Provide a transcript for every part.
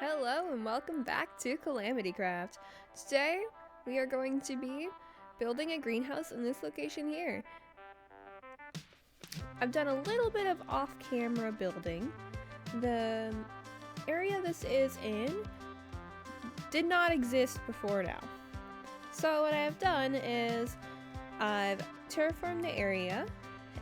Hello and welcome back to Calamity Craft. Today we are going to be building a greenhouse in this location here. I've done a little bit of off-camera building. The area this is in did not exist before now. So what I have done is I've terraformed the area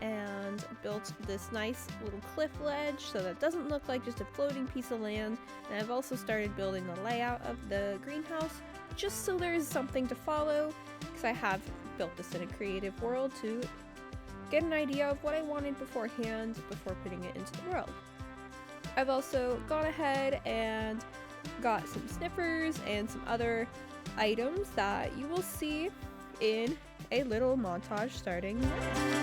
and built this nice little cliff ledge so that it doesn't look like just a floating piece of land. And I've also started building the layout of the greenhouse just so there's something to follow, because I have built this in a creative world to get an idea of what I wanted beforehand before putting it into the world. I've also gone ahead and got some sniffers and some other items that you will see in a little montage starting now.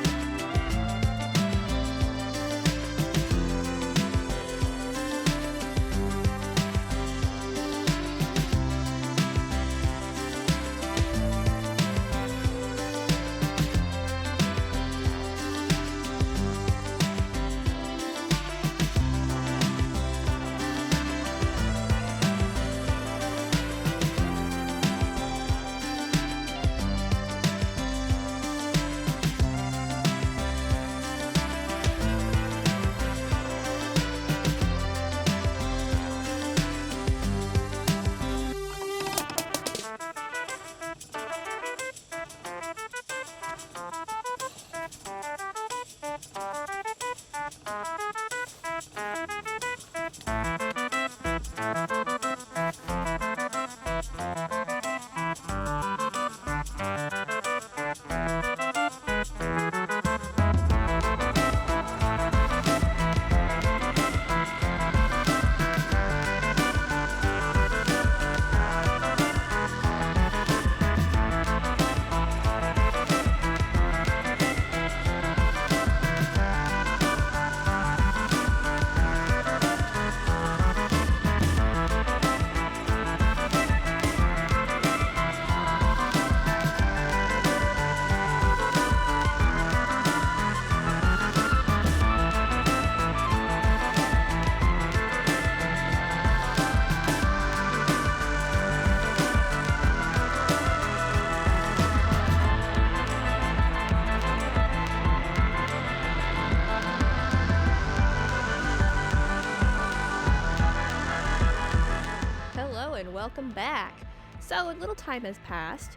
And welcome back. So a little time has passed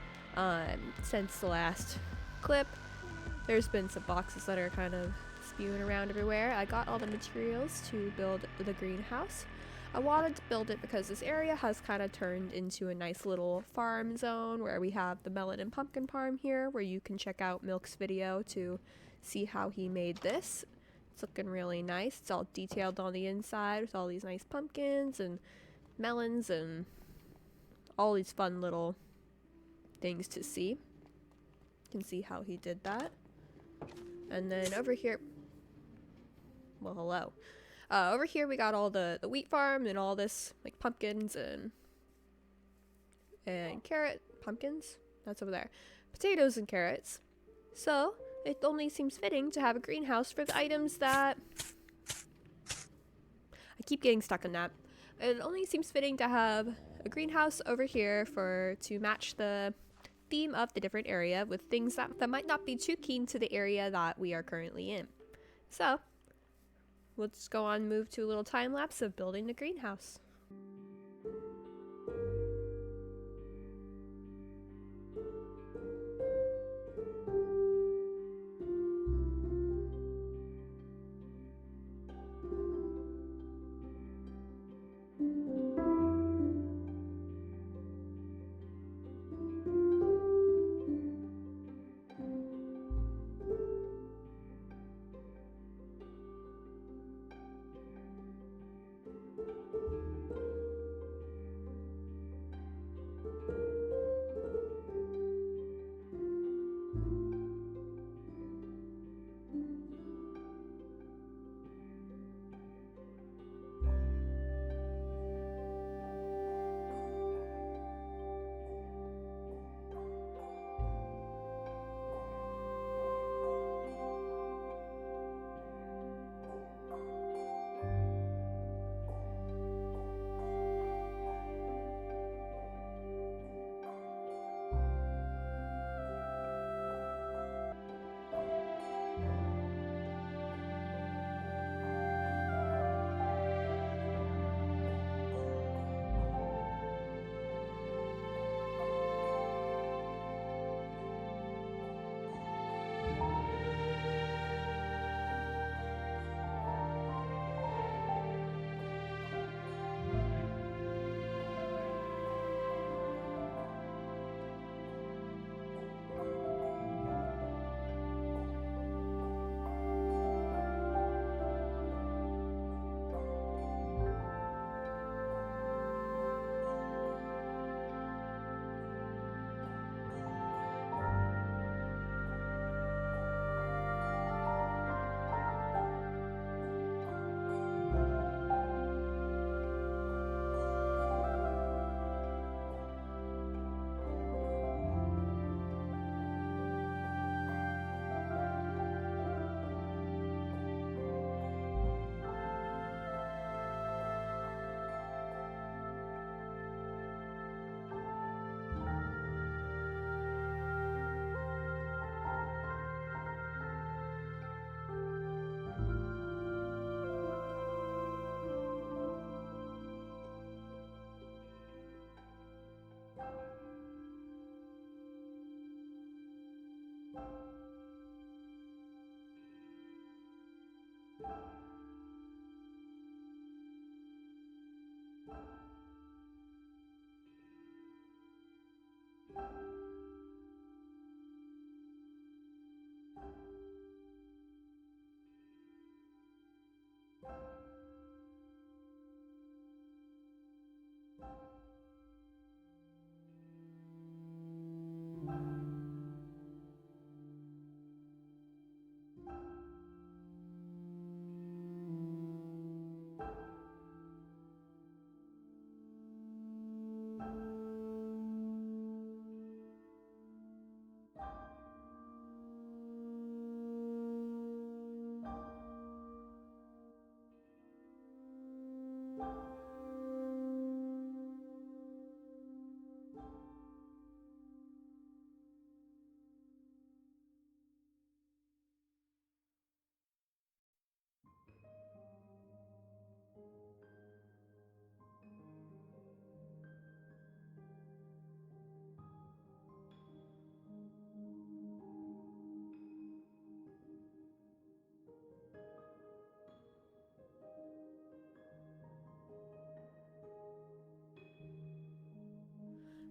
since the last clip. There's been some boxes that are kind of spewing around everywhere. I got all the materials to build the greenhouse. I wanted to build it because this area has kind of turned into a nice little farm zone where we have the melon and pumpkin farm here, where you can check out Milk's video to see how he made this. It's looking really nice. It's all detailed on the inside with all these nice pumpkins and melons and all these fun little things to see. You can see how he did that. And then over here, well, hello. Over here we got all the wheat farm and all this like pumpkins and pumpkins? That's over there. Potatoes and carrots. So it only seems fitting to have a greenhouse for the items that I keep getting stuck on that. It only seems fitting to have a greenhouse over here to match the theme of the different area with things that might not be too keen to the area that we are currently in. So let's go on and move to a little time lapse of building the greenhouse.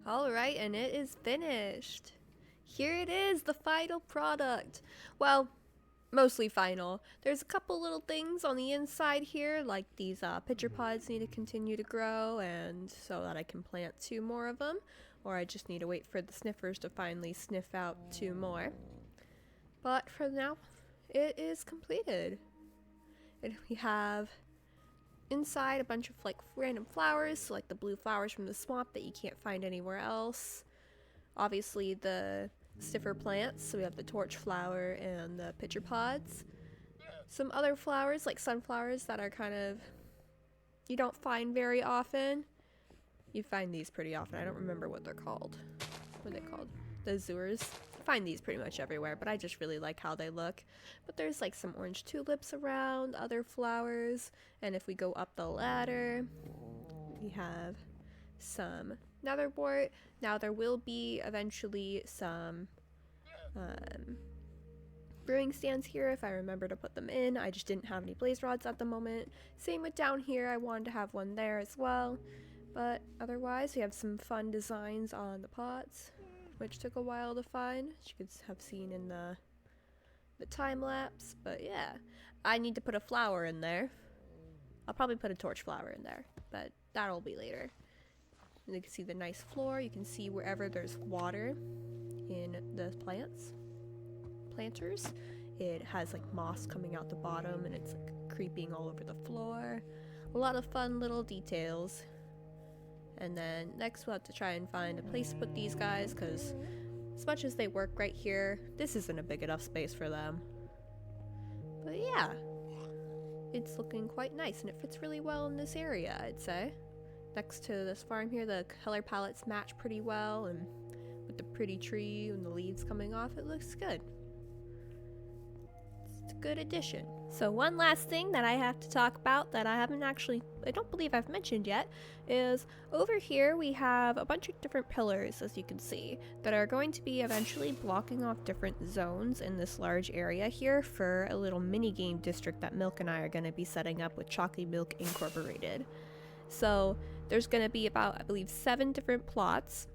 Alright, and it is finished. Here it is, the final product. Well, mostly final. There's a couple little things on the inside here, like these pitcher pods need to continue to grow, and so that I can plant 2 more of them, or I just need to wait for the sniffers to finally sniff out 2 more. But for now, it is completed. And we have inside a bunch of like random flowers, so like the blue flowers from the swamp that you can't find anywhere else. Obviously the stiffer plants, so we have the torch flower and the pitcher pods. Some other flowers like sunflowers that are kind of you don't find very often. You find these pretty often. I don't remember what they're called. What are they called? The azures. I find these pretty much everywhere, but I just really like how they look. But there's like some orange tulips around, other flowers, and if we go up the ladder, we have some netherwort. Now there will be eventually some brewing stands here if I remember to put them in. I just didn't have any blaze rods at the moment. Same with down here, I wanted to have one there as well. But otherwise, we have some fun designs on the pots, which took a while to find, as you could have seen in the time lapse. But yeah, I need to put a flower in there. I'll probably put a torch flower in there, but that'll be later. And you can see the nice floor. You can see wherever there's water in the planters. It has like moss coming out the bottom, and it's like creeping all over the floor. A lot of fun little details. And then next we'll have to try and find a place to put these guys, because as much as they work right here, this isn't a big enough space for them. But yeah, it's looking quite nice, and it fits really well in this area, I'd say. Next to this farm here, the color palettes match pretty well, and with the pretty tree and the leaves coming off, it looks good. It's a good addition. So one last thing that I have to talk about that I don't believe I've mentioned yet, is over here we have a bunch of different pillars, as you can see, that are going to be eventually blocking off different zones in this large area here for a little mini game district that Milk and I are going to be setting up with Chalky Milk Incorporated. So there's going to be about, I believe, 7 different plots,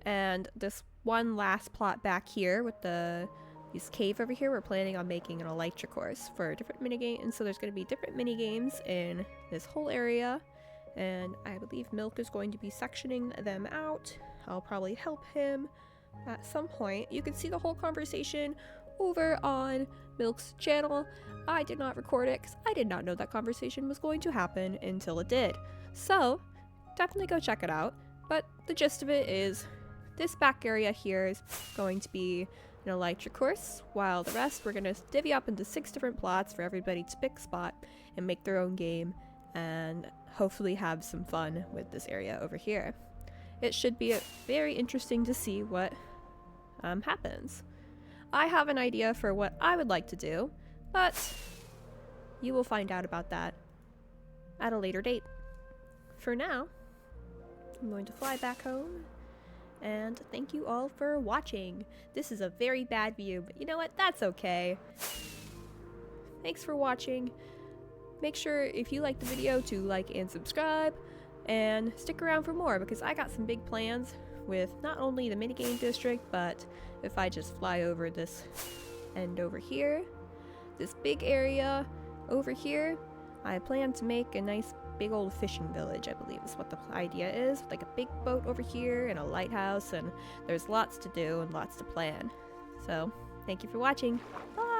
and this one last plot back here with this cave over here, we're planning on making an elytra course for a different minigame, and so there's going to be different minigames in this whole area, and I believe Milk is going to be sectioning them out. I'll probably help him at some point. You can see the whole conversation over on Milk's channel. I did not record it because I did not know that conversation was going to happen until it did. So definitely go check it out. But the gist of it is this back area here is going to be an elytra course, while the rest we're going to divvy up into 6 different plots for everybody to pick a spot and make their own game and hopefully have some fun with this area over here. It should be very interesting to see what happens. I have an idea for what I would like to do, but you will find out about that at a later date. For now, I'm going to fly back home and thank you all for watching. This is a very bad view, but you know what? That's okay. Thanks for watching. Make sure if you like the video to like and subscribe, and stick around for more because I got some big plans with not only the minigame district, but if I just fly over this end over here, this big area over here, I plan to make a nice big old fishing village, I believe is what the idea is, like a big boat over here and a lighthouse, and there's lots to do and lots to plan. So, thank you for watching. Bye!